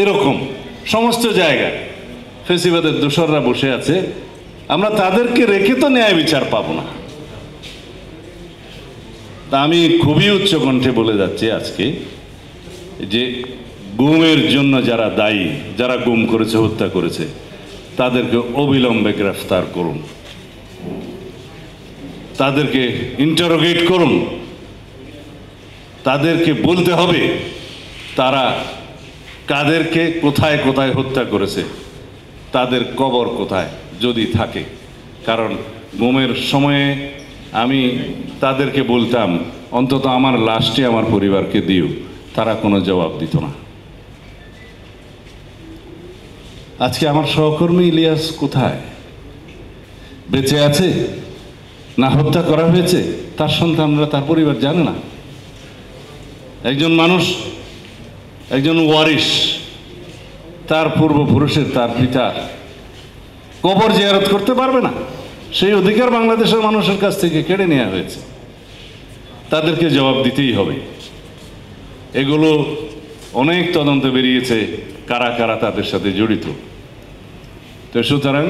এরকম সমস্ত জায়গায় ফেসিবাদের দোসররা বসে আছে। আমরা তাদেরকে রেখে তো ন্যায় বিচার পাবো না। তা আমি খুবই উচ্চ কণ্ঠে বলে যাচ্ছি আজকে যে গুমের জন্য যারা দায়ী, যারা গুম করেছে, হত্যা করেছে, তাদেরকে অবিলম্বে গ্রেফতার করুন, তাদেরকে ইন্টারোগেট করুন, তাদেরকে বলতে হবে তারা কাদেরকে কোথায় কোথায় হত্যা করেছে, তাদের কবর কোথায় যদি থাকে। কারণ গুমের সময়ে আমি তাদেরকে বলতাম অন্তত আমার লাশটি আমার পরিবারকে দিও, তারা কোনো জবাব দিত না। আজকে আমার সহকর্মী ইলিয়াস কোথায়? বেঁচে আছে না হত্যা করা হয়েছে? তার সন্তানরা, তার পরিবার জানে না। একজন মানুষ, একজন ওয়ারিশ, তার পূর্বপুরুষের, তার পিতার কবর জিয়ারত করতে পারবে না। সেই অধিকার বাংলাদেশের মানুষের কাছ থেকে কেড়ে নেওয়া হয়েছে। তাদেরকে জবাব দিতেই হবে। এগুলো অনেক তদন্ত বেরিয়েছে কারা কারা তাদের সাথে জড়িত। তো সুতরাং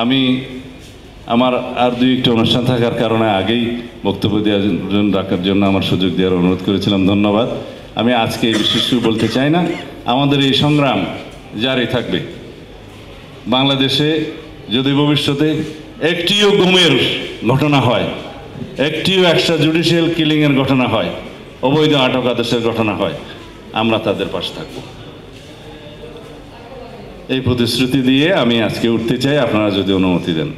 আমি আমার আর দুই একটা অনুষ্ঠান থাকার কারণে আগেই বক্তব্য রাখার জন্য আমার সুযোগ দেওয়ার অনুরোধ করেছিলাম, ধন্যবাদ। আমি আজকে এই বিশেষ কিছু বলতে চাই না। আমাদের এই সংগ্রাম জারি থাকবে। বাংলাদেশে যদি ভবিষ্যতে একটিও গুমের ঘটনা হয়, একটিও এক্সট্রা জুডিশিয়াল কিলিংয়ের ঘটনা হয়, অবৈধ আটক আদেশের ঘটনা হয়, আমরা তাদের পাশে থাকব। এই প্রতিশ্রুতি দিয়ে আমি আজকে উঠতে চাই, আপনারা যদি অনুমতি দেন।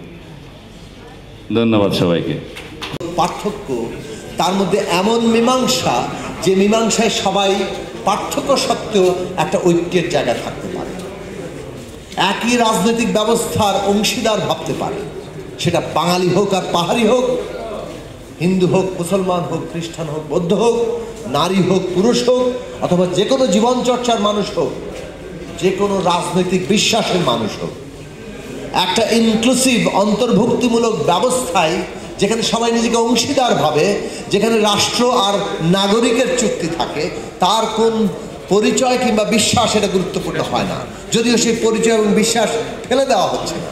ধন্যবাদ সবাইকে। পার্থক্য, তার মধ্যে এমন মীমাংসা যে মীমাংসায় সবাই পার্থক্য সত্ত্বেও একটা ঐক্যের জায়গা থাকতে পারে, একই রাজনৈতিক ব্যবস্থার অংশীদার ভাবতে পারে। সেটা বাঙালি হোক আর পাহাড়ি হোক, হিন্দু হোক, মুসলমান হোক, খ্রিস্টান হোক, বৌদ্ধ হোক, নারী হোক, পুরুষ হোক, অথবা যে কোনো জীবনচর্চার মানুষ হোক, যে কোনো রাজনৈতিক বিশ্বাসের মানুষ হোক, একটা ইনক্লুসিভ অন্তর্ভুক্তিমূলক ব্যবস্থায় যেখানে সবাই নিজেকে অংশীদার ভাবে, যেখানে রাষ্ট্র আর নাগরিকের চুক্তি থাকে, তার কোন পরিচয় কিংবা বিশ্বাস এটা গুরুত্বপূর্ণ হয় না। যদিও সেই পরিচয় এবং বিশ্বাস ফেলে দেওয়া হচ্ছে না,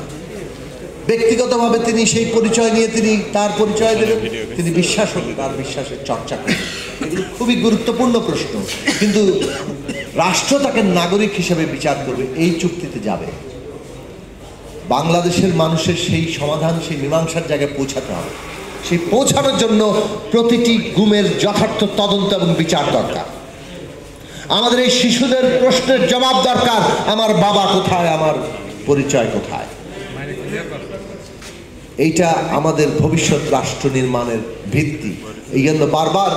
ব্যক্তিগতভাবে তিনি সেই পরিচয় নিয়ে তিনি তার পরিচয় দেবেন, তিনি বিশ্বাস হন, তার বিশ্বাসের চর্চা করেন। এগুলো খুবই গুরুত্বপূর্ণ প্রশ্ন, কিন্তু রাষ্ট্র তাকে নাগরিক হিসেবে বিচার করবে, এই চুক্তিতে যাবে। বাংলাদেশের মানুষের সেই সমাধান, সেই মীমাংসার জায়গায় পৌঁছাতে হবে। সেই পৌঁছানোর জন্য প্রতিটি গুমের যথার্থ তদন্ত এবং বিচার দরকার। আমাদের এই শিশুদের প্রশ্নের জবাব দরকার, আমার বাবা কোথায়, আমার পরিচয় কোথায়। এইটা আমাদের ভবিষ্যৎ রাষ্ট্র নির্মাণের ভিত্তি। এই জন্য বারবার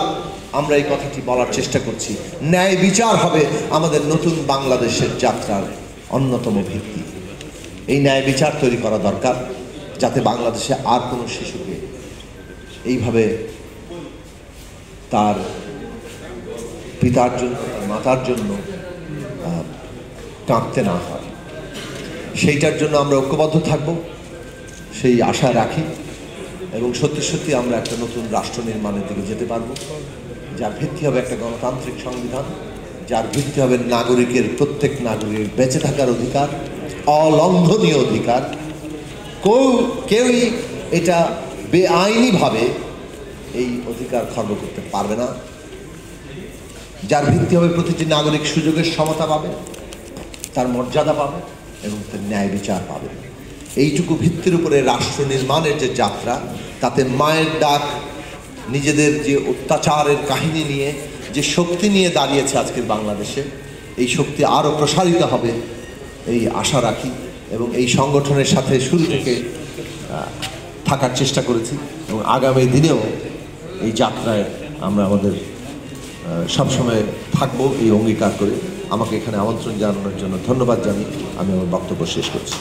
আমরা এই কথাটি বলার চেষ্টা করছি, ন্যায় বিচার হবে আমাদের নতুন বাংলাদেশের যাত্রার অন্যতম ভিত্তি। এই ন্যায় বিচার তৈরি করা দরকার, যাতে বাংলাদেশে আর কোনো শিশুকে এইভাবে তার পিতার জন্য, তার মাতার জন্য কাঁদতে না হয়। সেইটার জন্য আমরা ঐক্যবদ্ধ থাকব, সেই আশা রাখি, এবং সত্যি সত্যি আমরা একটা নতুন রাষ্ট্র নির্মাণের দিকে যেতে পারব, যার ভিত্তি হবে একটা গণতান্ত্রিক সংবিধান, যার ভিত্তি হবে নাগরিকের, প্রত্যেক নাগরিকের বেঁচে থাকার অধিকার, অলঙ্ঘনীয় অধিকার। কেউই এটা বেআইনিভাবে এই অধিকার খর্ব করতে পারবে না, যার ভিত্তি হবে প্রতিটি নাগরিক সুযোগের সমতা পাবে, তার মর্যাদা পাবে এবং তার ন্যায় বিচার পাবে। এইটুকু ভিত্তির উপরে রাষ্ট্র নির্মাণের যে যাত্রা, তাতে মায়ের ডাক নিজেদের যে অত্যাচারের কাহিনী নিয়ে, যে শক্তি নিয়ে দাঁড়িয়েছে আজকের বাংলাদেশে, এই শক্তি আরও প্রসারিত হবে এই আশা রাখি, এবং এই সংগঠনের সাথে শুরু থেকে থাকার চেষ্টা করেছি, এবং আগামী দিনেও এই যাত্রায় আমরা আমাদের সবসময় থাকবো এই অঙ্গীকার করে। আমাকে এখানে আমন্ত্রণ জানানোর জন্য ধন্যবাদ জানিয়ে আমি আমার বক্তব্য শেষ করছি।